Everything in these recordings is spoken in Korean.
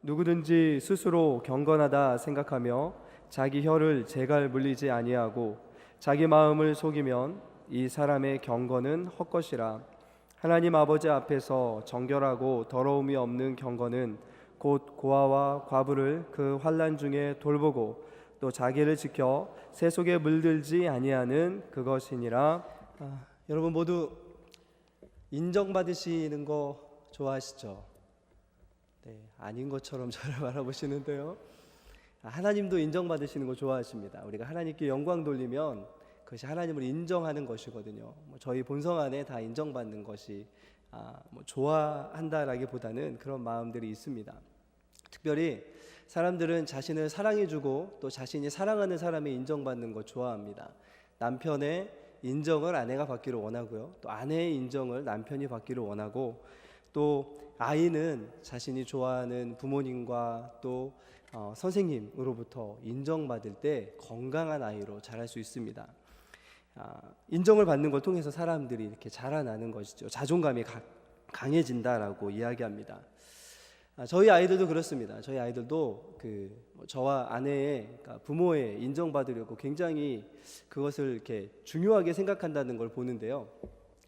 누구든지 스스로 경건하다 생각하며 자기 혀를 제갈 물리지 아니하고 자기 마음을 속이면 이 사람의 경건은 헛것이라. 하나님 아버지 앞에서 정결하고 더러움이 없는 경건은 곧 고아와 과부를 그 환난 중에 돌보고 또 자기를 지켜 새 속에 물들지 아니하는 그것이니라. 여러분 모두 인정받으시는 거 좋아하시죠? 네, 아닌 것처럼 저를 바라보시는데요. 하나님도 인정받으시는 거 좋아하십니다. 우리가 하나님께 영광 돌리면 그것이 하나님을 인정하는 것이거든요. 저희 본성 안에 다 인정받는 것이 좋아한다라기보다는 그런 마음들이 있습니다. 특별히 사람들은 자신을 사랑해주고 또 자신이 사랑하는 사람이 인정받는 거 좋아합니다. 남편의 인정을 아내가 받기를 원하고요, 또 아내의 인정을 남편이 받기를 원하고, 또 아이는 자신이 좋아하는 부모님과 또 선생님으로부터 인정받을 때 건강한 아이로 자랄 수 있습니다. 인정을 받는 걸 통해서 사람들이 이렇게 자라나는 것이죠. 자존감이 강해진다라고 이야기합니다. 저희 아이들도 그렇습니다. 저희 아이들도 저와 아내의, 그러니까 부모의 인정받으려고 굉장히 그것을 이렇게 중요하게 생각한다는 걸 보는데요.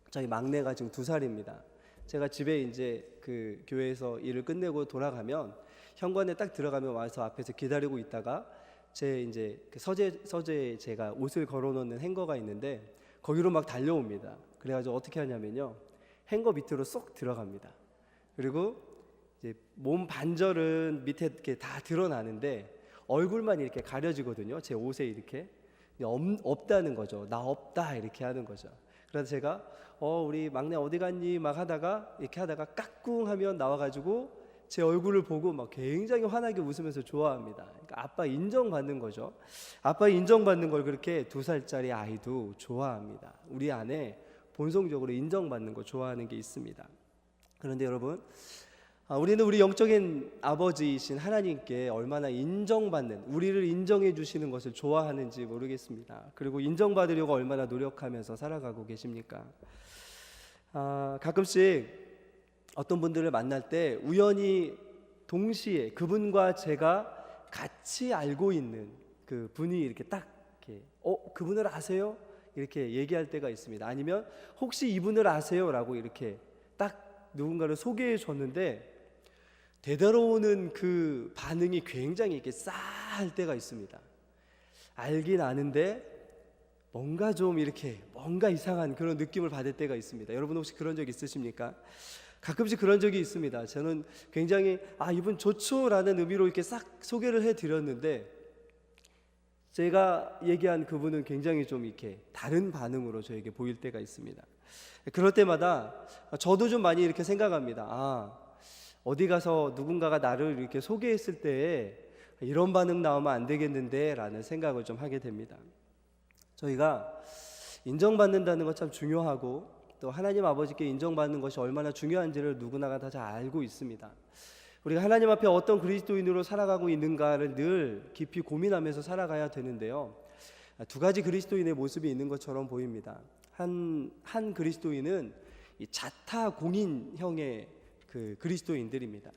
저희 막내가 지금 2살입니다. 제가 집에 이제 그 교회에서 일을 끝내고 돌아가면 현관에 딱 들어가면 와서 앞에서 기다리고 있다가 제 이제 그 서재에 제가 옷을 걸어놓는 행거가 있는데 거기로 막 달려옵니다. 그래가지고 어떻게 하냐면요, 행거 밑으로 쏙 들어갑니다. 그리고 이제 몸 반절은 밑에 이렇게 다 드러나는데 얼굴만 이렇게 가려지거든요. 제 옷에 이렇게 없다는 거죠. 나 없다 이렇게 하는 거죠. 그래서 제가 우리 막내 어디 갔니 막 하다가 이렇게 하다가 까꿍 하면 나와가지고 제 얼굴을 보고 막 굉장히 환하게 웃으면서 좋아합니다. 그러니까 아빠 인정받는 거죠. 아빠 인정받는 걸 그렇게 2살짜리 아이도 좋아합니다. 우리 안에 본성적으로 인정받는 거 좋아하는 게 있습니다. 그런데 여러분, 우리는 우리 영적인 아버지이신 하나님께 얼마나 인정받는, 우리를 인정해 주시는 것을 좋아하는지 모르겠습니다. 그리고 인정받으려고 얼마나 노력하면서 살아가고 계십니까? 가끔씩 어떤 분들을 만날 때 우연히 동시에 그분과 제가 같이 알고 있는 그 분이 이렇게 딱 이렇게 그분을 아세요? 이렇게 얘기할 때가 있습니다. 아니면 혹시 이분을 아세요? 라고 이렇게 딱 누군가를 소개해 줬는데 되돌아오는 그 반응이 굉장히 이렇게 싸할 때가 있습니다. 알긴 아는데 뭔가 좀 이렇게 뭔가 이상한 그런 느낌을 받을 때가 있습니다. 여러분 혹시 그런 적 있으십니까? 가끔씩 그런 적이 있습니다. 저는 굉장히 이분 좋죠 라는 의미로 이렇게 싹 소개를 해드렸는데 제가 얘기한 그분은 굉장히 좀 이렇게 다른 반응으로 저에게 보일 때가 있습니다. 그럴 때마다 저도 좀 많이 이렇게 생각합니다. 어디 가서 누군가가 나를 이렇게 소개했을 때 이런 반응 나오면 안 되겠는데 라는 생각을 좀 하게 됩니다. 저희가 인정받는다는 것 참 중요하고 또 하나님 아버지께 인정받는 것이 얼마나 중요한지를 누구나가 다 잘 알고 있습니다. 우리가 하나님 앞에 어떤 그리스도인으로 살아가고 있는가를 늘 깊이 고민하면서 살아가야 되는데요, 2가지 그리스도인의 모습이 있는 것처럼 보입니다. 한 그리스도인은 이 자타공인형의 그 그리스도인들입니다.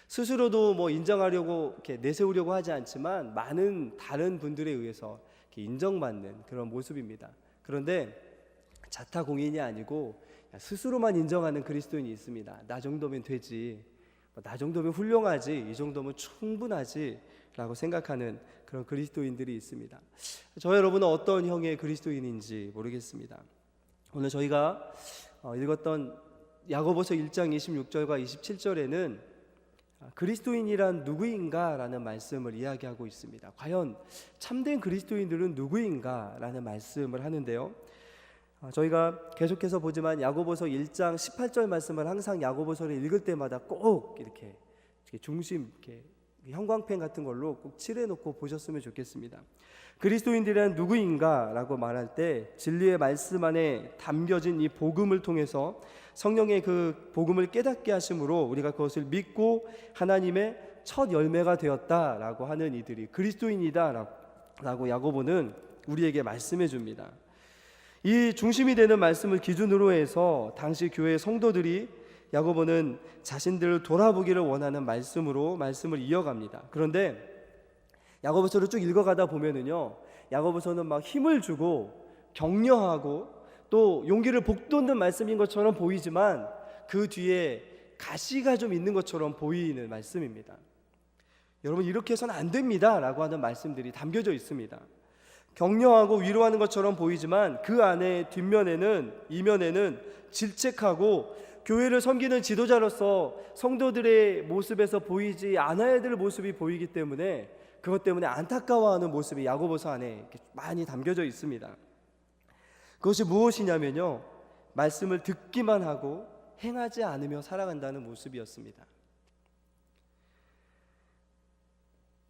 스스로도 뭐 인정하려고 이렇게 내세우려고 하지 않지만 많은 다른 분들에 의해서 이렇게 인정받는 그런 모습입니다. 그런데 자타공인이 아니고 스스로만 인정하는 그리스도인이 있습니다. 나 정도면 되지, 나 정도면 훌륭하지, 이 정도면 충분하지 라고 생각하는 그런 그리스도인들이 있습니다. 저 여러분은 어떤 형의 그리스도인인지 모르겠습니다. 오늘 저희가 읽었던 야고보서 1장 26절과 27절에는 그리스도인이란 누구인가 라는 말씀을 이야기하고 있습니다. 과연 참된 그리스도인들은 누구인가 라는 말씀을 하는데요, 저희가 계속해서 보지만 야고보서 1장 18절 말씀을 항상 야고보서를 읽을 때마다 꼭 이렇게 중심 이렇게 형광펜 같은 걸로 꼭 칠해놓고 보셨으면 좋겠습니다. 그리스도인들이란 누구인가 라고 말할 때 진리의 말씀 안에 담겨진 이 복음을 통해서 성령의 그 복음을 깨닫게 하심으로 우리가 그것을 믿고 하나님의 첫 열매가 되었다라고 하는 이들이 그리스도인이다 라고 야고보는 우리에게 말씀해 줍니다. 이 중심이 되는 말씀을 기준으로 해서 당시 교회 성도들이 야고보는 자신들을 돌아보기를 원하는 말씀을 이어갑니다. 그런데 야고보서를 쭉 읽어가다 보면은요, 야고보서는 막 힘을 주고 격려하고 또 용기를 북돋는 말씀인 것처럼 보이지만 그 뒤에 가시가 좀 있는 것처럼 보이는 말씀입니다. 여러분, 이렇게 해서는 안 됩니다 라고 하는 말씀들이 담겨져 있습니다. 격려하고 위로하는 것처럼 보이지만 그 안에 뒷면에는, 이면에는 질책하고 교회를 섬기는 지도자로서 성도들의 모습에서 보이지 않아야 될 모습이 보이기 때문에 그것 때문에 안타까워하는 모습이 야고보서 안에 많이 담겨져 있습니다. 그것이 무엇이냐면요, 말씀을 듣기만 하고 행하지 않으며 살아간다는 모습이었습니다.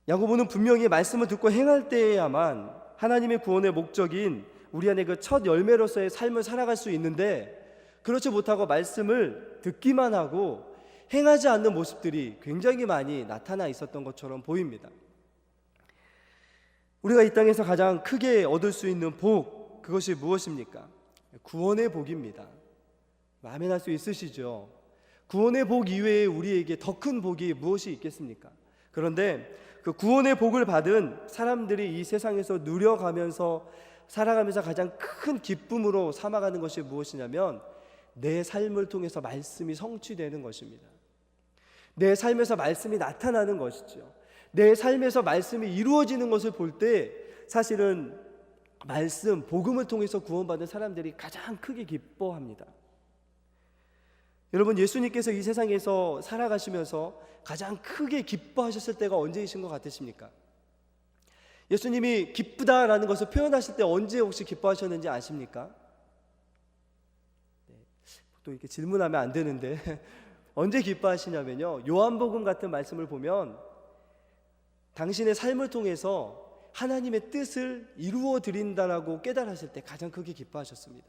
야고보는 분명히 말씀을 듣고 행할 때에야만 하나님의 구원의 목적인 우리 안에 그 첫 열매로서의 삶을 살아갈 수 있는데, 그렇지 못하고 말씀을 듣기만 하고 행하지 않는 모습들이 굉장히 많이 나타나 있었던 것처럼 보입니다. 우리가 이 땅에서 가장 크게 얻을 수 있는 복, 그것이 무엇입니까? 구원의 복입니다. 아멘 할 수 있으시죠? 구원의 복 이외에 우리에게 더 큰 복이 무엇이 있겠습니까? 그런데 그 구원의 복을 받은 사람들이 이 세상에서 누려가면서 살아가면서 가장 큰 기쁨으로 삼아가는 것이 무엇이냐면 내 삶을 통해서 말씀이 성취되는 것입니다. 내 삶에서 말씀이 나타나는 것이죠. 내 삶에서 말씀이 이루어지는 것을 볼 때 사실은 말씀, 복음을 통해서 구원받은 사람들이 가장 크게 기뻐합니다. 여러분, 예수님께서 이 세상에서 살아가시면서 가장 크게 기뻐하셨을 때가 언제이신 것 같으십니까? 예수님이 기쁘다라는 것을 표현하실 때 언제 혹시 기뻐하셨는지 아십니까? 또 이렇게 질문하면 안 되는데 언제 기뻐하시냐면요, 요한복음 같은 말씀을 보면 당신의 삶을 통해서 하나님의 뜻을 이루어 드린다라고 깨달으실 때 가장 크게 기뻐하셨습니다.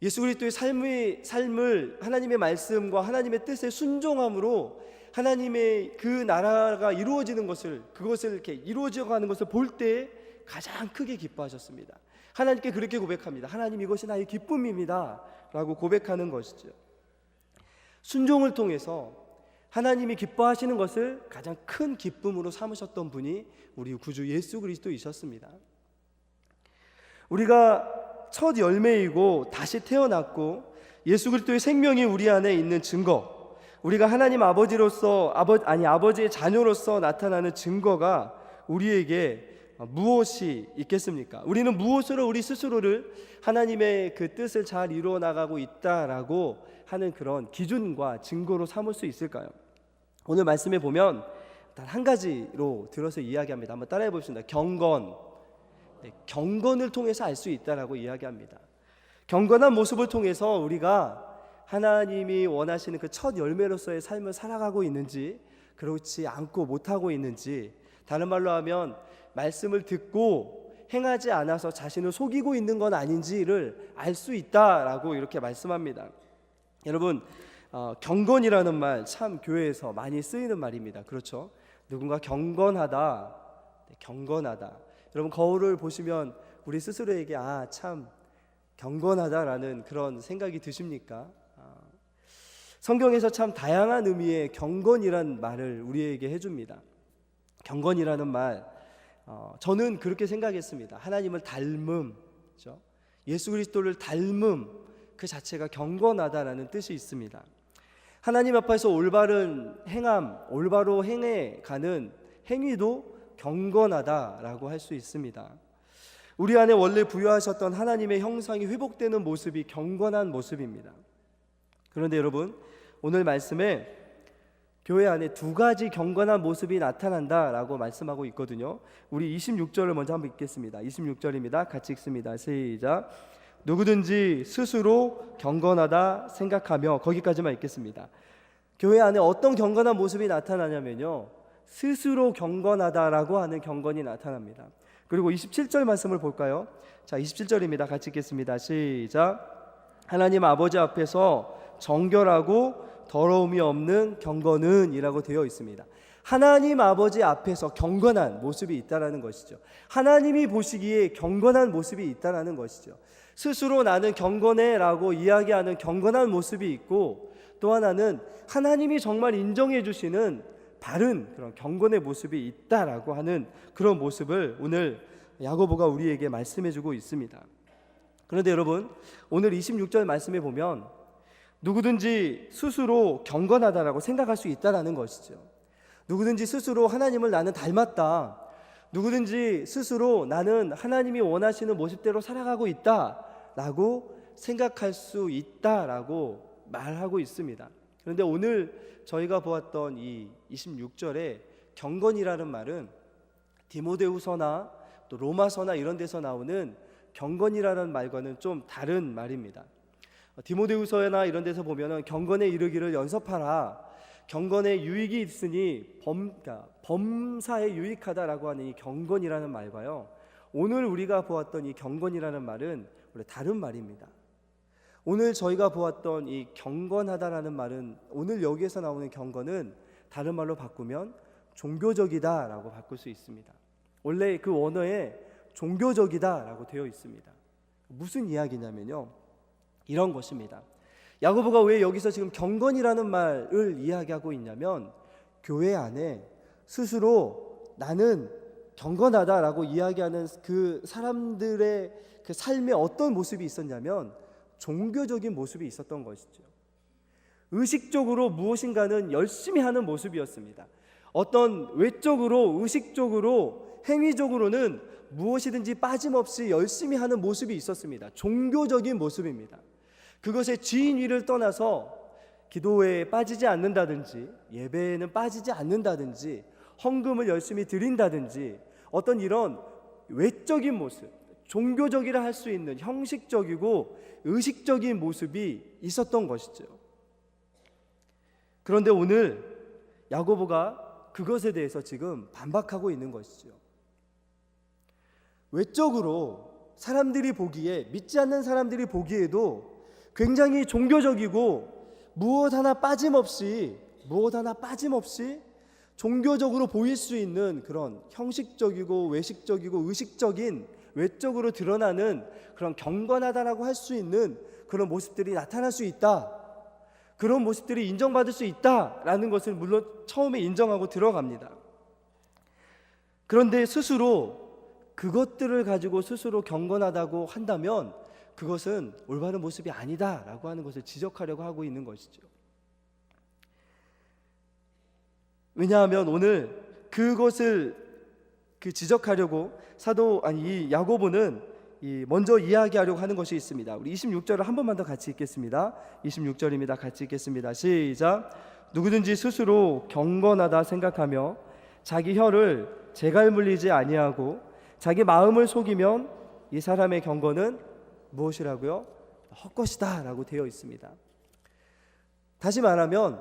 예수 그리스도의 삶을 하나님의 말씀과 하나님의 뜻에 순종함으로 하나님의 그 나라가 이루어지는 것을, 그것을 이렇게 이루어져 가는 것을 볼 때 가장 크게 기뻐하셨습니다. 하나님께 그렇게 고백합니다. 하나님, 이것이 나의 기쁨입니다 라고 고백하는 것이죠. 순종을 통해서 하나님이 기뻐하시는 것을 가장 큰 기쁨으로 삼으셨던 분이 우리 구주 예수 그리스도이셨습니다. 우리가 첫 열매이고 다시 태어났고 예수 그리스도의 생명이 우리 안에 있는 증거, 우리가 하나님 아버지의 자녀로서 나타나는 증거가 우리에게 무엇이 있겠습니까? 우리는 무엇으로 우리 스스로를 하나님의 그 뜻을 잘 이루어 나가고 있다라고 하는 그런 기준과 증거로 삼을 수 있을까요? 오늘 말씀에 보면 단 한 가지로 들어서 이야기합니다. 한번 따라해 봅시다. 경건. 경건을 통해서 알 수 있다라고 이야기합니다. 경건한 모습을 통해서 우리가 하나님이 원하시는 그 첫 열매로서의 삶을 살아가고 있는지, 그렇지 않고 못하고 있는지, 다른 말로 하면 말씀을 듣고 행하지 않아서 자신을 속이고 있는 건 아닌지를 알 수 있다라고 이렇게 말씀합니다. 여러분, 경건이라는 말 참 교회에서 많이 쓰이는 말입니다. 그렇죠? 누군가 경건하다, 경건하다. 여러분, 거울을 보시면 우리 스스로에게 참 경건하다라는 그런 생각이 드십니까? 성경에서 참 다양한 의미의 경건이란 말을 우리에게 해줍니다. 경건이라는 말, 저는 그렇게 생각했습니다. 하나님을 닮음, 그렇죠? 예수 그리스도를 닮음, 그 자체가 경건하다라는 뜻이 있습니다. 하나님 앞에서 올바른 행함, 올바로 행해가는 행위도 경건하다라고 할 수 있습니다. 우리 안에 원래 부여하셨던 하나님의 형상이 회복되는 모습이 경건한 모습입니다. 그런데 여러분, 오늘 말씀에 교회 안에 두 가지 경건한 모습이 나타난다라고 말씀하고 있거든요. 우리 26절을 먼저 한번 읽겠습니다. 26절입니다. 같이 읽습니다. 시작. 누구든지 스스로 경건하다 생각하며, 거기까지만 읽겠습니다. 교회 안에 어떤 경건한 모습이 나타나냐면요, 스스로 경건하다라고 하는 경건이 나타납니다. 그리고 27절 말씀을 볼까요? 자, 27절입니다. 같이 읽겠습니다. 시작. 하나님 아버지 앞에서 정결하고 더러움이 없는 경건은 이라고 되어 있습니다. 하나님 아버지 앞에서 경건한 모습이 있다라는 것이죠. 하나님이 보시기에 경건한 모습이 있다라는 것이죠. 스스로 나는 경건해 라고 이야기하는 경건한 모습이 있고, 또 하나는 하나님이 정말 인정해 주시는 바른 그런 경건의 모습이 있다라고 하는 그런 모습을 오늘 야고보가 우리에게 말씀해 주고 있습니다. 그런데 여러분, 오늘 26절 말씀에 보면 누구든지 스스로 경건하다라고 생각할 수 있다라는 것이죠. 누구든지 스스로 하나님을 나는 닮았다, 누구든지 스스로 나는 하나님이 원하시는 모습대로 살아가고 있다라고 생각할 수 있다라고 말하고 있습니다. 그런데 오늘 저희가 보았던 이 26절에 경건이라는 말은 디모데후서나 또 로마서나 이런 데서 나오는 경건이라는 말과는 좀 다른 말입니다. 디모데후서나 이런 데서 보면은 경건에 이르기를 연습하라, 경건에 유익이 있으니 범사에 유익하다라고 하는 이 경건이라는 말과요, 오늘 우리가 보았던 이 경건이라는 말은 원래 다른 말입니다. 오늘 저희가 보았던 이 경건하다라는 말은, 오늘 여기에서 나오는 경건은 다른 말로 바꾸면 종교적이다라고 바꿀 수 있습니다. 원래 그 원어에 종교적이다라고 되어 있습니다. 무슨 이야기냐면요, 이런 것입니다. 야고보가 왜 여기서 지금 경건이라는 말을 이야기하고 있냐면, 교회 안에 스스로 나는 경건하다라고 이야기하는 그 사람들의 그 삶에 어떤 모습이 있었냐면 종교적인 모습이 있었던 것이죠. 의식적으로 무엇인가는 열심히 하는 모습이었습니다. 어떤 외적으로, 의식적으로, 행위적으로는 무엇이든지 빠짐없이 열심히 하는 모습이 있었습니다. 종교적인 모습입니다. 그것의 지인위를 떠나서 기도에 빠지지 않는다든지, 예배에는 빠지지 않는다든지, 헌금을 열심히 드린다든지, 어떤 이런 외적인 모습, 종교적이라 할 수 있는 형식적이고 의식적인 모습이 있었던 것이죠. 그런데 오늘 야고보가 그것에 대해서 지금 반박하고 있는 것이죠. 외적으로 사람들이 보기에, 믿지 않는 사람들이 보기에도 굉장히 종교적이고 무엇 하나 빠짐없이 종교적으로 보일 수 있는 그런 형식적이고 외식적이고 의식적인, 외적으로 드러나는 그런 경건하다라고 할 수 있는 그런 모습들이 나타날 수 있다, 그런 모습들이 인정받을 수 있다라는 것을 물론 처음에 인정하고 들어갑니다. 그런데 스스로 그것들을 가지고 스스로 경건하다고 한다면 그것은 올바른 모습이 아니다라고 하는 것을 지적하려고 하고 있는 것이죠. 왜냐하면 오늘 그것을 지적하려고 이 야고보는 먼저 이야기하려고 하는 것이 있습니다. 우리 26절을 한 번만 더 같이 읽겠습니다. 26절입니다. 같이 읽겠습니다. 시작. 누구든지 스스로 경건하다 생각하며 자기 혀를 재갈 물리지 아니하고 자기 마음을 속이면 이 사람의 경건은 무엇이라고요? 헛것이다 라고 되어 있습니다. 다시 말하면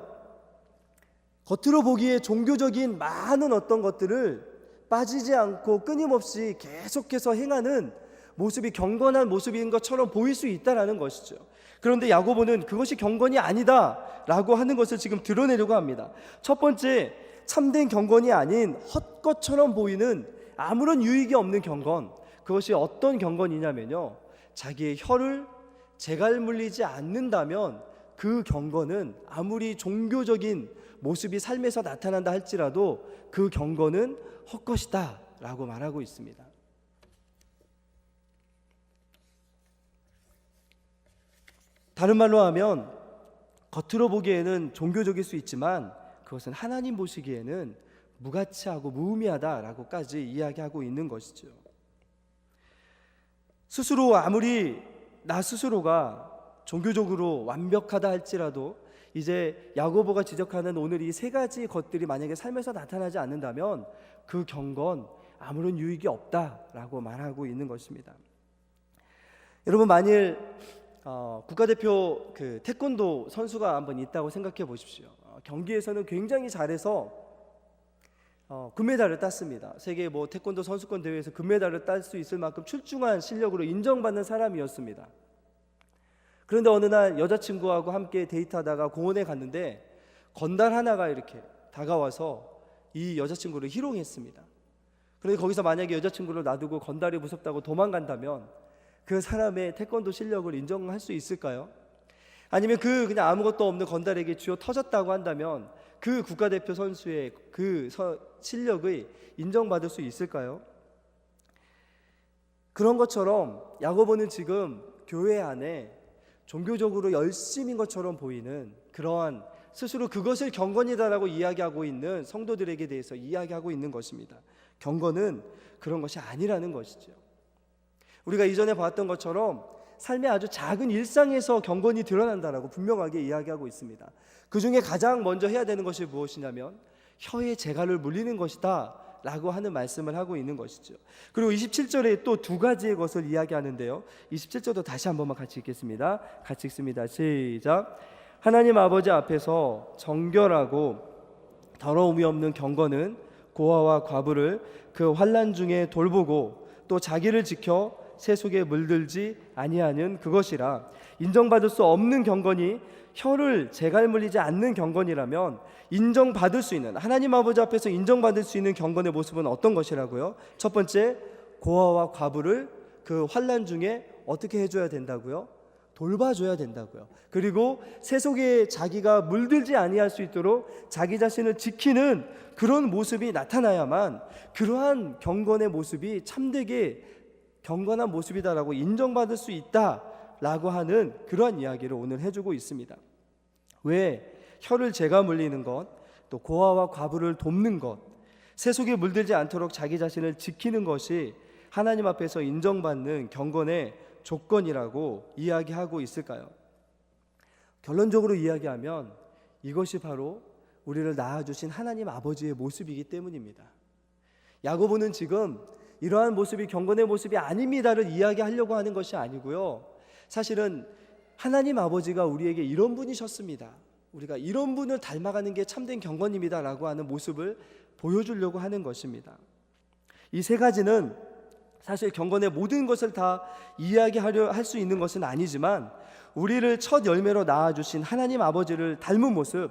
겉으로 보기에 종교적인 많은 어떤 것들을 빠지지 않고 끊임없이 계속해서 행하는 모습이 경건한 모습인 것처럼 보일 수 있다라는 것이죠. 그런데 야고보는 그것이 경건이 아니다라고 하는 것을 지금 드러내려고 합니다. 첫 번째, 참된 경건이 아닌 헛것처럼 보이는 아무런 유익이 없는 경건, 그것이 어떤 경건이냐면요, 자기의 혀를 재갈 물리지 않는다면 그 경건은 아무리 종교적인 모습이 삶에서 나타난다 할지라도 그 경건은 헛것이다 라고 말하고 있습니다. 다른 말로 하면 겉으로 보기에는 종교적일 수 있지만 그것은 하나님 보시기에는 무가치하고 무의미하다라고까지 이야기하고 있는 것이죠. 스스로 아무리 나 스스로가 종교적으로 완벽하다 할지라도 이제 야고보가 지적하는 오늘 이 세 가지 것들이 만약에 삶에서 나타나지 않는다면 그 경건 아무런 유익이 없다라고 말하고 있는 것입니다. 여러분, 만일 국가대표 태권도 선수가 한번 있다고 생각해 보십시오. 경기에서는 굉장히 잘해서 금메달을 땄습니다. 세계 태권도 선수권 대회에서 금메달을 딸 수 있을 만큼 출중한 실력으로 인정받는 사람이었습니다. 그런데 어느 날 여자친구하고 함께 데이트하다가 공원에 갔는데 건달 하나가 이렇게 다가와서 이 여자친구를 희롱했습니다. 그런데 거기서 만약에 여자친구를 놔두고 건달이 무섭다고 도망간다면 그 사람의 태권도 실력을 인정할 수 있을까요? 아니면 그냥 아무것도 없는 건달에게 쥐어 터졌다고 한다면 그 국가대표 선수의 실력의 인정받을 수 있을까요? 그런 것처럼 야고보는 지금 교회 안에 종교적으로 열심인 것처럼 보이는 그러한 스스로 그것을 경건이다라고 이야기하고 있는 성도들에게 대해서 이야기하고 있는 것입니다. 경건은 그런 것이 아니라는 것이죠. 우리가 이전에 봤던 것처럼 삶의 아주 작은 일상에서 경건이 드러난다라고 분명하게 이야기하고 있습니다. 그 중에 가장 먼저 해야 되는 것이 무엇이냐면 혀의 재갈을 물리는 것이다 라고 하는 말씀을 하고 있는 것이죠. 그리고 27절에 또 두 가지의 것을 이야기하는데요, 27절도 다시 한 번만 같이 읽겠습니다. 같이 읽습니다. 시작. 하나님 아버지 앞에서 정결하고 더러움이 없는 경건은 고아와 과부를 그 환난 중에 돌보고 또 자기를 지켜 세속에 물들지 아니하는 그것이라. 인정받을 수 없는 경건이 혀를 재갈 물리지 않는 경건이라면 인정받을 수 있는, 하나님 아버지 앞에서 인정받을 수 있는 경건의 모습은 어떤 것이라고요? 첫 번째, 고아와 과부를 그 환난 중에 어떻게 해줘야 된다고요? 돌봐줘야 된다고요. 그리고 세속에 자기가 물들지 아니할 수 있도록 자기 자신을 지키는 그런 모습이 나타나야만 그러한 경건의 모습이 참되게 경건한 모습이다라고 인정받을 수 있다라고 하는 그러한 이야기를 오늘 해주고 있습니다. 왜 혀를 재가 물리는 것, 또 고아와 과부를 돕는 것, 세속에 물들지 않도록 자기 자신을 지키는 것이 하나님 앞에서 인정받는 경건의 조건이라고 이야기하고 있을까요? 결론적으로 이야기하면 이것이 바로 우리를 낳아주신 하나님 아버지의 모습이기 때문입니다. 야고보는 지금 이러한 모습이 경건의 모습이 아닙니다를 이야기하려고 하는 것이 아니고요, 사실은 하나님 아버지가 우리에게 이런 분이셨습니다, 우리가 이런 분을 닮아가는 게 참된 경건입니다 라고 하는 모습을 보여주려고 하는 것입니다. 이 세 가지는 사실 경건의 모든 것을 다 이야기하려 할 수 있는 것은 아니지만 우리를 첫 열매로 낳아주신 하나님 아버지를 닮은 모습,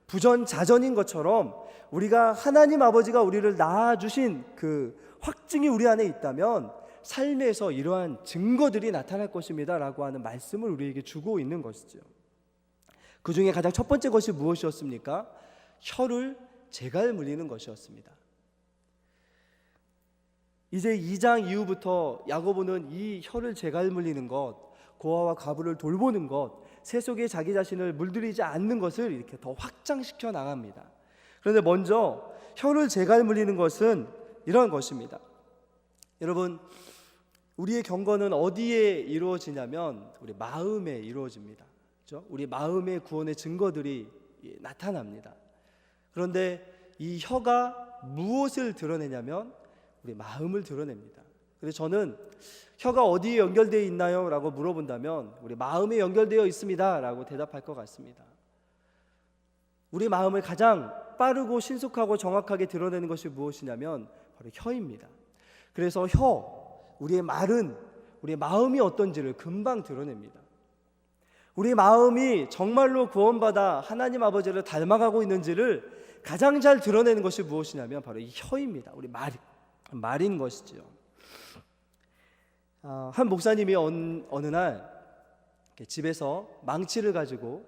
부전자전인 것처럼 우리가 하나님 아버지가 우리를 낳아주신 그 확증이 우리 안에 있다면 삶에서 이러한 증거들이 나타날 것입니다 라고 하는 말씀을 우리에게 주고 있는 것이죠. 그 중에 가장 첫 번째 것이 무엇이었습니까? 혀를 재갈 물리는 것이었습니다. 이제 2장 이후부터 야고보는 이 혀를 재갈 물리는 것, 고아와 과부를 돌보는 것, 세속에 자기 자신을 물들이지 않는 것을 이렇게 더 확장시켜 나갑니다. 그런데 먼저 혀를 재갈 물리는 것은 이런 것입니다. 여러분, 우리의 경건은 어디에 이루어지냐면 우리 마음에 이루어집니다. 그렇죠? 우리 마음의 구원의 증거들이 나타납니다. 그런데 이 혀가 무엇을 드러내냐면 우리 마음을 드러냅니다. 그래서 저는 혀가 어디에 연결되어 있나요? 라고 물어본다면 우리 마음에 연결되어 있습니다 라고 대답할 것 같습니다. 우리 마음을 가장 빠르고 신속하고 정확하게 드러내는 것이 무엇이냐면 바로 혀입니다. 그래서 우리의 말은 우리의 마음이 어떤지를 금방 드러냅니다. 우리의 마음이 정말로 구원받아 하나님 아버지를 닮아가고 있는지를 가장 잘 드러내는 것이 무엇이냐면 바로 이 혀입니다. 우리 말인 것이죠. 한 목사님이 어느 날 집에서 망치를 가지고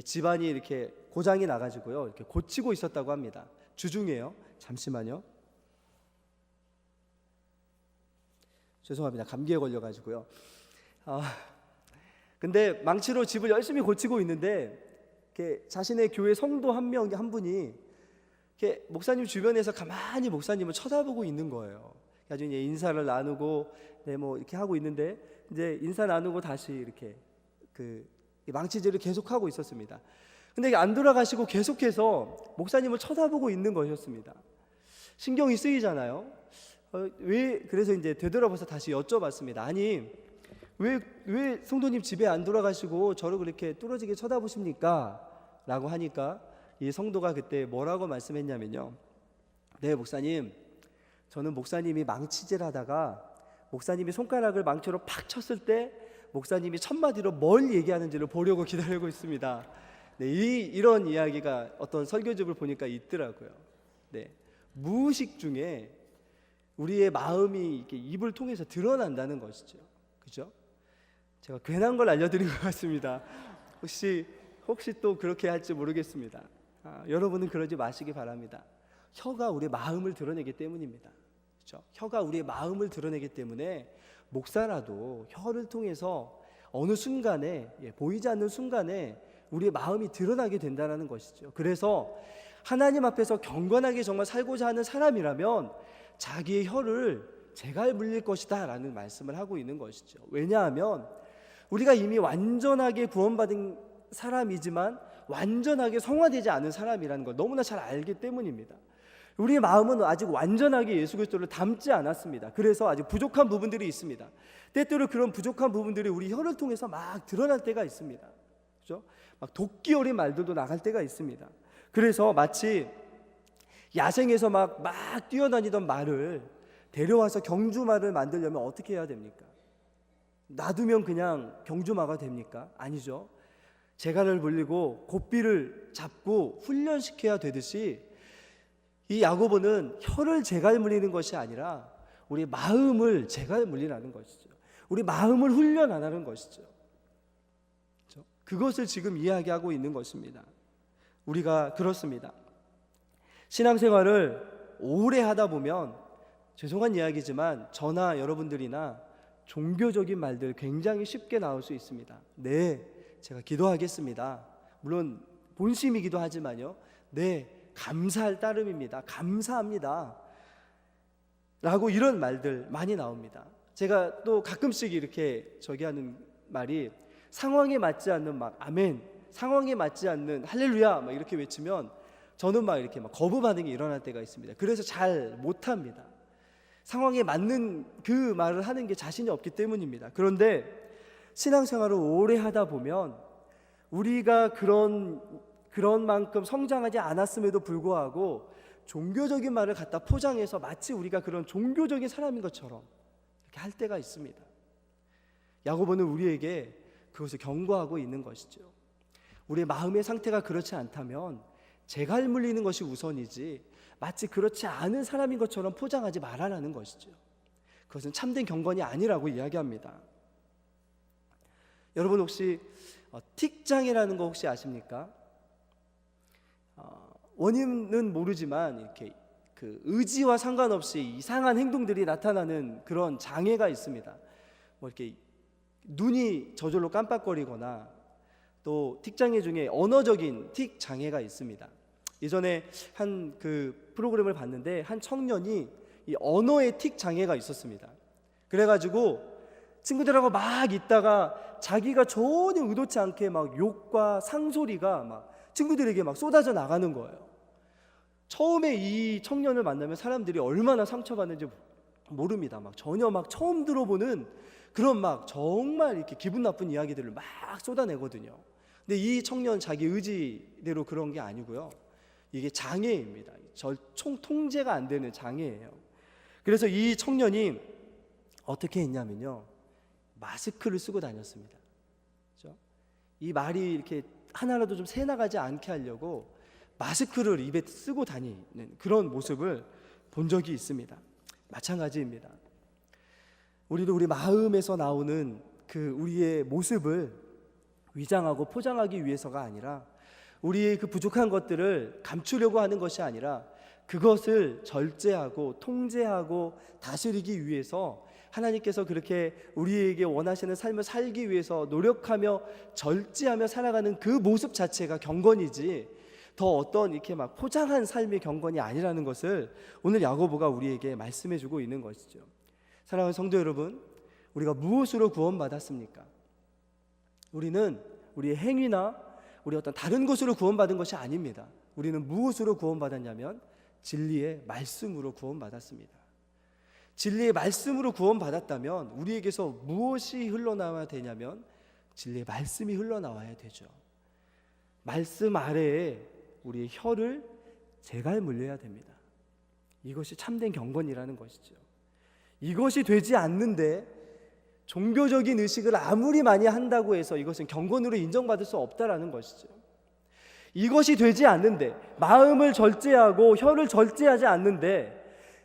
집안이 이렇게 고장이 나가지고요, 이렇게 고치고 있었다고 합니다. 주중이에요. 잠시만요. 죄송합니다. 감기에 걸려가지고요. 근데 망치로 집을 열심히 고치고 있는데 자신의 교회 성도 한 분이 목사님 주변에서 가만히 목사님을 쳐다보고 있는 거예요. 나중에 인사를 나누고 뭐 이렇게 하고 있는데 이제 인사 나누고 다시 이렇게 망치질을 계속하고 있었습니다. 근데 안 돌아가시고 계속해서 목사님을 쳐다보고 있는 것이었습니다. 신경이 쓰이잖아요. 왜? 그래서 이제 되돌아봐서 다시 여쭤봤습니다. 아니 왜 성도님 집에 안 돌아가시고 저를 그렇게 뚫어지게 쳐다보십니까? 라고 하니까 이 성도가 그때 뭐라고 말씀했냐면요, 네 목사님, 저는 목사님이 망치질 하다가 목사님이 손가락을 망치로 팍 쳤을 때 목사님이 첫마디로 뭘 얘기하는지를 보려고 기다리고 있습니다. 네, 이런 이야기가 어떤 설교집을 보니까 있더라고요. 네, 무의식 중에 우리의 마음이 이렇게 입을 통해서 드러난다는 것이죠. 그죠? 제가 괜한 걸 알려드린 것 같습니다. 혹시 또 그렇게 할지 모르겠습니다. 여러분은 그러지 마시기 바랍니다. 혀가 우리의 마음을 드러내기 때문입니다. 그렇죠? 혀가 우리의 마음을 드러내기 때문에 목사라도 혀를 통해서 어느 순간에 보이지 않는 순간에 우리의 마음이 드러나게 된다는 것이죠. 그래서 하나님 앞에서 경건하게 정말 살고자 하는 사람이라면 자기의 혀를 제갈 물릴 것이다 라는 말씀을 하고 있는 것이죠. 왜냐하면 우리가 이미 완전하게 구원받은 사람이지만 완전하게 성화되지 않은 사람이라는 걸 너무나 잘 알기 때문입니다. 우리의 마음은 아직 완전하게 예수 그리스도를 닮지 않았습니다. 그래서 아직 부족한 부분들이 있습니다. 때때로 그런 부족한 부분들이 우리 혀를 통해서 막 드러날 때가 있습니다. 그렇죠? 막 도끼 어린 말들도 나갈 때가 있습니다. 그래서 마치 야생에서 막 뛰어다니던 말을 데려와서 경주마를 만들려면 어떻게 해야 됩니까? 놔두면 그냥 경주마가 됩니까? 아니죠. 제갈을 물리고 고삐를 잡고 훈련시켜야 되듯이 이 야고보는 혀를 제갈 물리는 것이 아니라 우리 마음을 제갈 물리라는 것이죠. 우리 마음을 훈련하라는 것이죠. 그렇죠? 그것을 지금 이야기하고 있는 것입니다. 우리가 그렇습니다. 신앙생활을 오래 하다 보면 죄송한 이야기지만 저나 여러분들이나 종교적인 말들 굉장히 쉽게 나올 수 있습니다. 네, 제가 기도하겠습니다. 물론 본심이기도 하지만요. 네, 감사할 따름입니다. 감사합니다. 라고 이런 말들 많이 나옵니다. 제가 또 가끔씩 이렇게 하는 말이 상황에 맞지 않는 막 아멘, 상황에 맞지 않는 할렐루야 막 이렇게 외치면 저는 막 이렇게 막 거부 반응이 일어날 때가 있습니다. 그래서 잘 못합니다. 상황에 맞는 그 말을 하는 게 자신이 없기 때문입니다. 그런데 신앙생활을 오래 하다 보면 우리가 그런 만큼 성장하지 않았음에도 불구하고 종교적인 말을 갖다 포장해서 마치 우리가 그런 종교적인 사람인 것처럼 이렇게 할 때가 있습니다. 야고보는 우리에게 그것을 경고하고 있는 것이죠. 우리의 마음의 상태가 그렇지 않다면 제갈 물리는 것이 우선이지 마치 그렇지 않은 사람인 것처럼 포장하지 말아라는 것이죠. 그것은 참된 경건이 아니라고 이야기합니다. 여러분 혹시 틱장애라는 거 혹시 아십니까? 원인은 모르지만 이렇게 그 의지와 상관없이 이상한 행동들이 나타나는 그런 장애가 있습니다. 뭐 이렇게 눈이 저절로 깜빡거리거나 또 틱장애 중에 언어적인 틱장애가 있습니다. 예전에 한 그 프로그램을 봤는데 한 청년이 이 언어의 틱장애가 있었습니다. 그래가지고 친구들하고 막 있다가 자기가 전혀 의도치 않게 막 욕과 상소리가 막 친구들에게 막 쏟아져 나가는 거예요. 처음에 이 청년을 만나면 사람들이 얼마나 상처받는지 모릅니다. 막 전혀 막 처음 들어보는 그런 막 정말 이렇게 기분 나쁜 이야기들을 막 쏟아내거든요. 근데 이 청년 자기 의지대로 그런 게 아니고요. 이게 장애입니다. 통제가 안 되는 장애예요. 그래서 이 청년이 어떻게 했냐면요. 마스크를 쓰고 다녔습니다. 그렇죠? 이 말이 이렇게 하나라도 좀 새나가지 않게 하려고 마스크를 입에 쓰고 다니는 그런 모습을 본 적이 있습니다. 마찬가지입니다. 우리도 우리 마음에서 나오는 그 우리의 모습을 위장하고 포장하기 위해서가 아니라 우리의 그 부족한 것들을 감추려고 하는 것이 아니라 그것을 절제하고 통제하고 다스리기 위해서 하나님께서 그렇게 우리에게 원하시는 삶을 살기 위해서 노력하며 절제하며 살아가는 그 모습 자체가 경건이지 더 어떤 이렇게 막 포장한 삶의 경건이 아니라는 것을 오늘 야고보가 우리에게 말씀해주고 있는 것이죠. 사랑하는 성도 여러분, 우리가 무엇으로 구원받았습니까? 우리는 우리의 행위나 우리 어떤 다른 것으로 구원받은 것이 아닙니다. 우리는 무엇으로 구원받았냐면 진리의 말씀으로 구원받았습니다. 진리의 말씀으로 구원받았다면 우리에게서 무엇이 흘러나와야 되냐면 진리의 말씀이 흘러나와야 되죠. 말씀 아래에 우리의 혀를 제갈 물려야 됩니다. 이것이 참된 경건이라는 것이죠. 이것이 되지 않는데 종교적인 의식을 아무리 많이 한다고 해서 이것은 경건으로 인정받을 수 없다라는 것이죠. 이것이 되지 않는데 마음을 절제하고 혀를 절제하지 않는데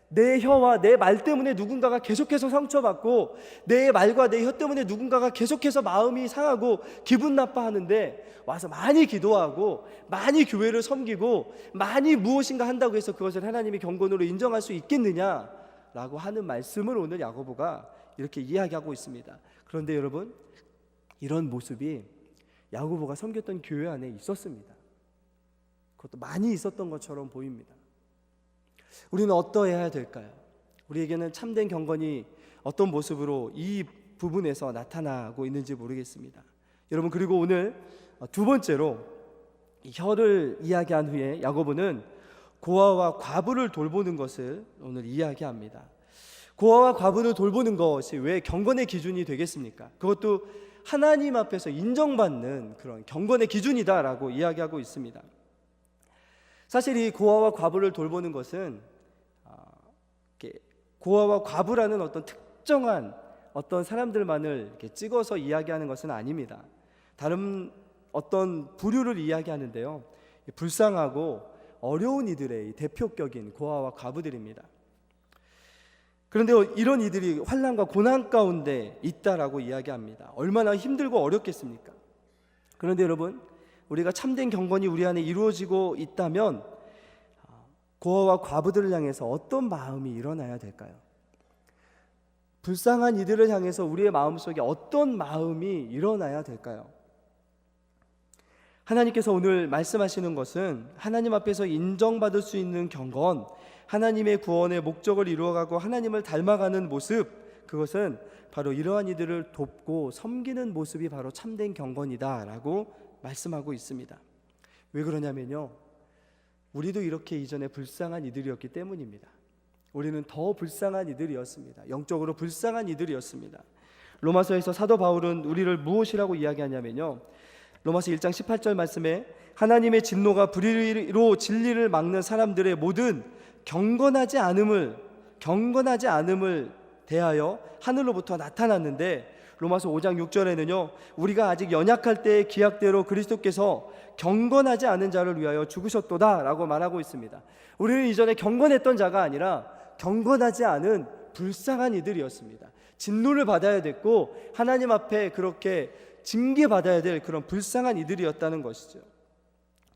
내 혀와 내 말 때문에 누군가가 계속해서 상처받고 내 말과 내 혀 때문에 누군가가 계속해서 마음이 상하고 기분 나빠하는데 와서 많이 기도하고 많이 교회를 섬기고 많이 무엇인가 한다고 해서 그것을 하나님의 경건으로 인정할 수 있겠느냐라고 하는 말씀을 오늘 야고보가 이렇게 이야기하고 있습니다. 그런데 여러분, 이런 모습이 야고보가 섬겼던 교회 안에 있었습니다. 그것도 많이 있었던 것처럼 보입니다. 우리는 어떠해야 될까요? 우리에게는 참된 경건이 어떤 모습으로 이 부분에서 나타나고 있는지 모르겠습니다. 여러분, 그리고 오늘 두 번째로 이 혀를 이야기한 후에 야고보는 고아와 과부를 돌보는 것을 오늘 이야기합니다. 고아와 과부를 돌보는 것이 왜 경건의 기준이 되겠습니까? 그것도 하나님 앞에서 인정받는 그런 경건의 기준이다라고 이야기하고 있습니다. 사실 이 고아와 과부를 돌보는 것은 고아와 과부라는 어떤 특정한 어떤 사람들만을 이렇게 찍어서 이야기하는 것은 아닙니다. 다른 어떤 부류를 이야기하는데요, 불쌍하고 어려운 이들의 대표격인 고아와 과부들입니다. 그런데 이런 이들이 환난과 고난 가운데 있다라고 이야기합니다. 얼마나 힘들고 어렵겠습니까? 그런데 여러분, 우리가 참된 경건이 우리 안에 이루어지고 있다면 고아와 과부들을 향해서 어떤 마음이 일어나야 될까요? 불쌍한 이들을 향해서 우리의 마음속에 어떤 마음이 일어나야 될까요? 하나님께서 오늘 말씀하시는 것은 하나님 앞에서 인정받을 수 있는 경건, 하나님의 구원의 목적을 이루어가고 하나님을 닮아가는 모습, 그것은 바로 이러한 이들을 돕고 섬기는 모습이 바로 참된 경건이다라고 말씀하고 있습니다. 왜 그러냐면요, 우리도 이렇게 이전에 불쌍한 이들이었기 때문입니다. 우리는 더 불쌍한 이들이었습니다. 영적으로 불쌍한 이들이었습니다. 로마서에서 사도 바울은 우리를 무엇이라고 이야기하냐면요, 로마서 1장 18절 말씀에 하나님의 진노가 불의로 진리를 막는 사람들의 모든 경건하지 않음을 대하여 하늘로부터 나타났는데, 로마서 5장 6절에는요 우리가 아직 연약할 때의 기약대로 그리스도께서 경건하지 않은 자를 위하여 죽으셨도다 라고 말하고 있습니다. 우리는 이전에 경건했던 자가 아니라 경건하지 않은 불쌍한 이들이었습니다. 진노를 받아야 됐고 하나님 앞에 그렇게 징계받아야 될 그런 불쌍한 이들이었다는 것이죠.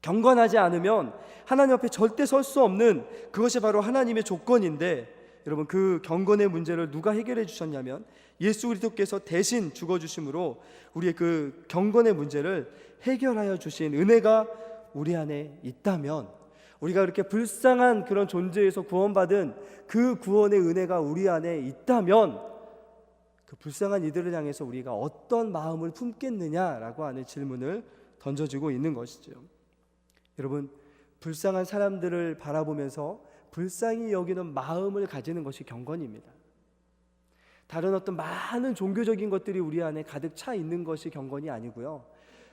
경건하지 않으면 하나님 앞에 절대 설 수 없는, 그것이 바로 하나님의 조건인데, 여러분, 그 경건의 문제를 누가 해결해 주셨냐면 예수 그리스도께서 대신 죽어주심으로 우리의 그 경건의 문제를 해결하여 주신 은혜가 우리 안에 있다면, 우리가 그렇게 불쌍한 그런 존재에서 구원받은 그 구원의 은혜가 우리 안에 있다면, 그 불쌍한 이들을 향해서 우리가 어떤 마음을 품겠느냐라고 하는 질문을 던져주고 있는 것이죠. 여러분, 불쌍한 사람들을 바라보면서 불쌍히 여기는 마음을 가지는 것이 경건입니다. 다른 어떤 많은 종교적인 것들이 우리 안에 가득 차 있는 것이 경건이 아니고요,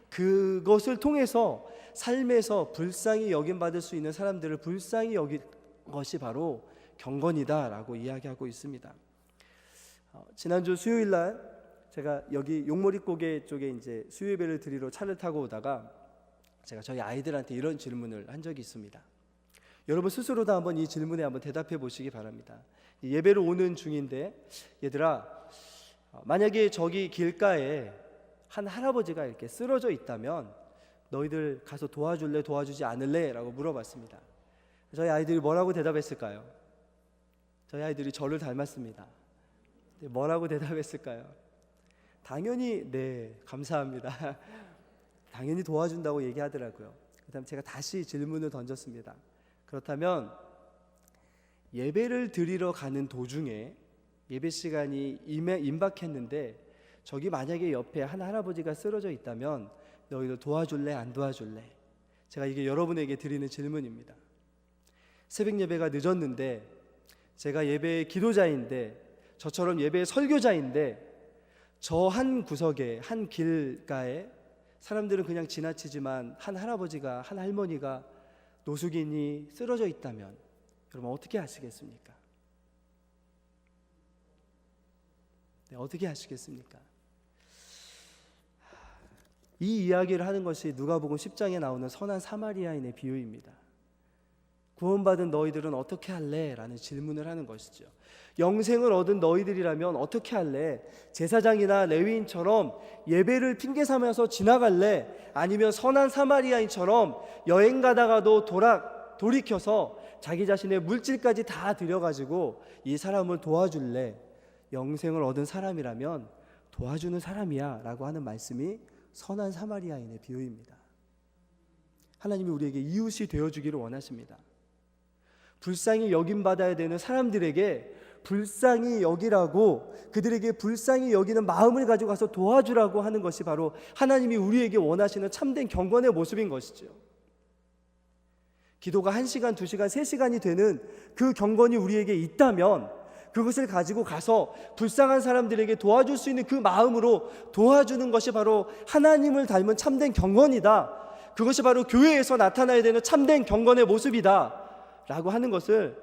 그것을 통해서 삶에서 불쌍히 여김받을 수 있는 사람들을 불쌍히 여긴 것이 바로 경건이다라고 이야기하고 있습니다. 지난주 수요일 날 제가 여기 용머리고개 쪽에 이제 수요예배를 드리러 차를 타고 오다가 제가 저희 아이들한테 이런 질문을 한 적이 있습니다. 여러분 스스로도 한번 이 질문에 한번 대답해 보시기 바랍니다. 예배를 오는 중인데, 얘들아, 만약에 저기 길가에 한 할아버지가 이렇게 쓰러져 있다면 너희들 가서 도와줄래, 도와주지 않을래? 라고 물어봤습니다. 저희 아이들이 뭐라고 대답했을까요? 저희 아이들이 저를 닮았습니다. 뭐라고 대답했을까요? 당연히 네, 감사합니다. 당연히 도와준다고 얘기하더라고요. 그다음 제가 다시 질문을 던졌습니다. 그렇다면 예배를 드리러 가는 도중에 예배 시간이 임박했는데 저기 만약에 옆에 한 할아버지가 쓰러져 있다면 너희들 도와줄래, 안 도와줄래? 제가 이게 여러분에게 드리는 질문입니다. 새벽 예배가 늦었는데 제가 예배의 기도자인데, 저처럼 예배의 설교자인데, 저 한 구석에 한 길가에 사람들은 그냥 지나치지만 한 할아버지가, 한 할머니가 노숙인이 쓰러져 있다면 여러분 어떻게 하시겠습니까? 네, 어떻게 하시겠습니까? 이 이야기를 하는 것이 누가복음 10장에 나오는 선한 사마리아인의 비유입니다. 구원받은 너희들은 어떻게 할래? 라는 질문을 하는 것이죠. 영생을 얻은 너희들이라면 어떻게 할래? 제사장이나 레위인처럼 예배를 핑계 삼아서 지나갈래? 아니면 선한 사마리아인처럼 여행 가다가도 돌이켜서 자기 자신의 물질까지 다 들여가지고 이 사람을 도와줄래? 영생을 얻은 사람이라면 도와주는 사람이야 라고 하는 말씀이 선한 사마리아인의 비유입니다. 하나님이 우리에게 이웃이 되어주기를 원하십니다. 불쌍히 여김받아야 되는 사람들에게 불쌍히 여기라고, 그들에게 불쌍히 여기는 마음을 가지고 가서 도와주라고 하는 것이 바로 하나님이 우리에게 원하시는 참된 경건의 모습인 것이죠. 기도가 1시간, 2시간, 3시간이 되는 그 경건이 우리에게 있다면 그것을 가지고 가서 불쌍한 사람들에게 도와줄 수 있는 그 마음으로 도와주는 것이 바로 하나님을 닮은 참된 경건이다. 그것이 바로 교회에서 나타나야 되는 참된 경건의 모습이다 라고 하는 것을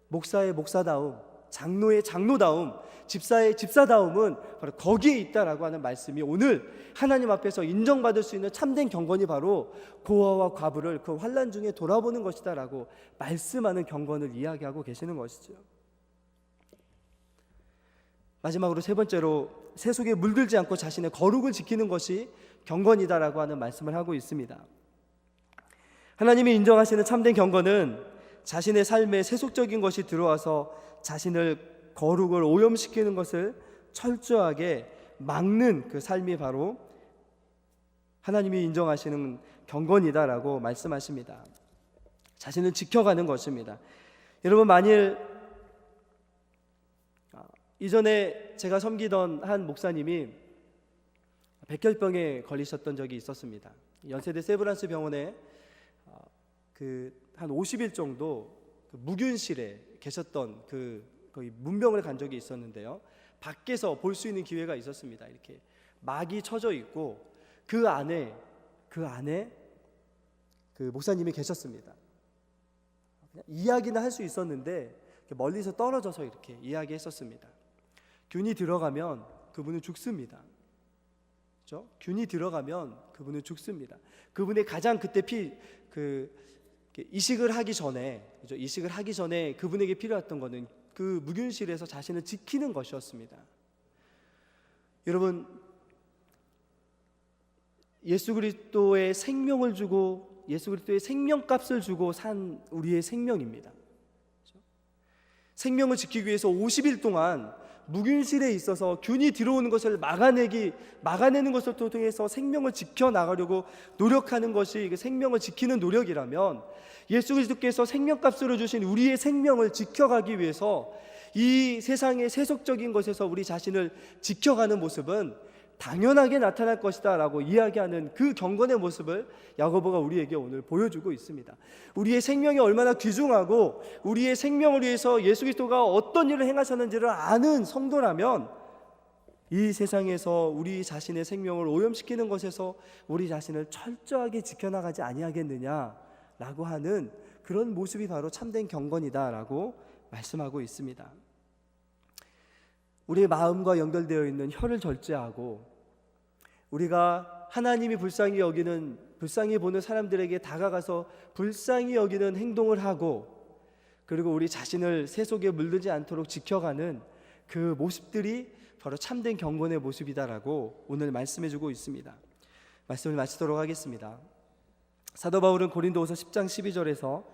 목사의 목사다움, 장로의 장로다움, 집사의 집사다움은 바로 거기에 있다라고 하는 말씀이 오늘 하나님 앞에서 인정받을 수 있는 참된 경건이 바로 고아와 과부를 그 환난 중에 돌아보는 것이다 라고 말씀하는 경건을 이야기하고 계시는 것이죠. 마지막으로 세 번째로 세속에 물들지 않고 자신의 거룩을 지키는 것이 경건이다라고 하는 말씀을 하고 있습니다. 하나님이 인정하시는 참된 경건은 자신의 삶에 세속적인 것이 들어와서 자신을 거룩을 오염시키는 것을 철저하게 막는 그 삶이 바로 하나님이 인정하시는 경건이다라고 말씀하십니다. 자신을 지켜가는 것입니다. 여러분, 만일 이전에 제가 섬기던 한 목사님이 백혈병에 걸리셨던 적이 있었습니다. 연세대 세브란스 병원에 한 50일 정도 무균실에 계셨던 거의 문병을 간 적이 있었는데요. 밖에서 볼 수 있는 기회가 있었습니다. 이렇게 막이 쳐져 있고 그 안에 그 목사님이 계셨습니다. 그냥 이야기는 할 수 있었는데 멀리서 떨어져서 이렇게 이야기했었습니다. 균이 들어가면 그분은 죽습니다. 그렇죠? 균이 들어가면 그분은 죽습니다. 그분의 가장 그때 이식을 하기 전에, 그렇죠? 이식을 하기 전에 그분에게 필요했던 것은 그 무균실에서 자신을 지키는 것이었습니다. 여러분, 예수 그리스도의 생명을 주고 예수 그리스도의 생명값을 주고 산 우리의 생명입니다. 그렇죠? 생명을 지키기 위해서 50일 동안 무균실에 있어서 균이 들어오는 것을 막아내는 것을 통해서 생명을 지켜나가려고 노력하는 것이 생명을 지키는 노력이라면, 예수 그리스도께서 생명값으로 주신 우리의 생명을 지켜가기 위해서 이 세상의 세속적인 것에서 우리 자신을 지켜가는 모습은 당연하게 나타날 것이다 라고 이야기하는 그 경건의 모습을 야고보가 우리에게 오늘 보여주고 있습니다. 우리의 생명이 얼마나 귀중하고 우리의 생명을 위해서 예수 그리스도가 어떤 일을 행하셨는지를 아는 성도라면 이 세상에서 우리 자신의 생명을 오염시키는 것에서 우리 자신을 철저하게 지켜나가지 아니하겠느냐라고 하는 그런 모습이 바로 참된 경건이다라고 말씀하고 있습니다. 우리의 마음과 연결되어 있는 혀를 절제하고 우리가 하나님이 불쌍히 보는 사람들에게 다가가서 불쌍히 여기는 행동을 하고, 그리고 우리 자신을 세속에 물들지 않도록 지켜가는 그 모습들이 바로 참된 경건의 모습이다라고 오늘 말씀해주고 있습니다. 말씀을 마치도록 하겠습니다. 사도 바울은 고린도후서 10장 12절에서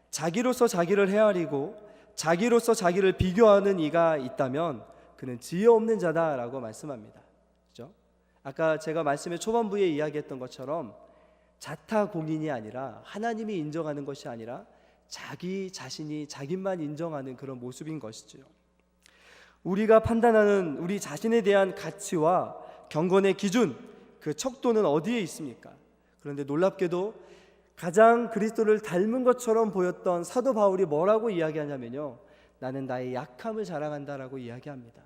자기로서 자기를 헤아리고 자기로서 자기를 비교하는 이가 있다면 그는 지혜 없는 자다라고 말씀합니다. 그렇죠? 아까 제가 말씀의 초반부에 이야기했던 것처럼 자타공인이 아니라 하나님이 인정하는 것이 아니라 자기 자신이 자기만 인정하는 그런 모습인 것이죠. 우리가 판단하는 우리 자신에 대한 가치와 경건의 기준, 그 척도는 어디에 있습니까? 그런데 놀랍게도 가장 그리스도를 닮은 것처럼 보였던 사도 바울이 뭐라고 이야기하냐면요, 나는 나의 약함을 자랑한다라고 이야기합니다.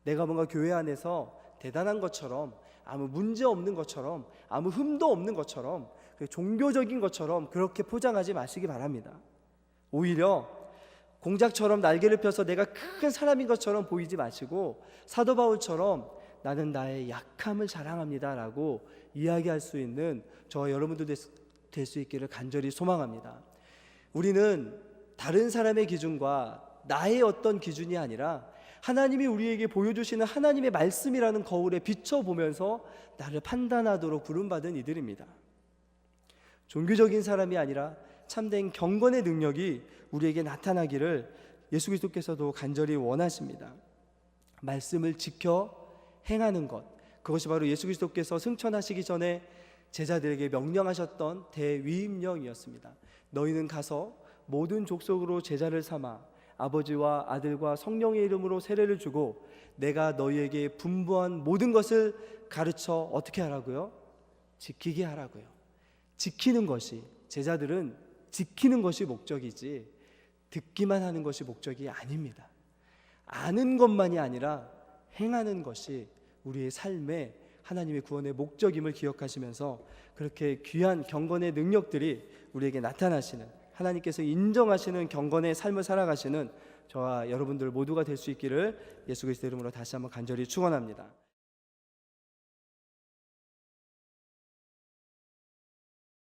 내가 뭔가 교회 안에서 대단한 것처럼, 아무 문제 없는 것처럼, 아무 흠도 없는 것처럼, 종교적인 것처럼 그렇게 포장하지 마시기 바랍니다. 오히려 공작처럼 날개를 펴서 내가 큰 사람인 것처럼 보이지 마시고 사도 바울처럼 나는 나의 약함을 자랑합니다라고 이야기할 수 있는 저와 여러분도 될 수 있기를 간절히 소망합니다. 우리는 다른 사람의 기준과 나의 어떤 기준이 아니라 하나님이 우리에게 보여주시는 하나님의 말씀이라는 거울에 비춰보면서 나를 판단하도록 부름받은 이들입니다. 종교적인 사람이 아니라 참된 경건의 능력이 우리에게 나타나기를 예수 그리스도께서도 간절히 원하십니다. 말씀을 지켜 행하는 것, 그것이 바로 예수 그리스도께서 승천하시기 전에 제자들에게 명령하셨던 대위임령이었습니다. 너희는 가서 모든 족속으로 제자를 삼아 아버지와 아들과 성령의 이름으로 세례를 주고 내가 너희에게 분부한 모든 것을 가르쳐 어떻게 하라고요? 지키게 하라고요. 지키는 것이, 제자들은 지키는 것이 목적이지 듣기만 하는 것이 목적이 아닙니다. 아는 것만이 아니라 행하는 것이 우리의 삶에 하나님의 구원의 목적임을 기억하시면서 그렇게 귀한 경건의 능력들이 우리에게 나타나시는, 하나님께서 인정하시는 경건의 삶을 살아가시는 저와 여러분들 모두가 될 수 있기를 예수 그리스도의 이름으로 다시 한번 간절히 축원합니다.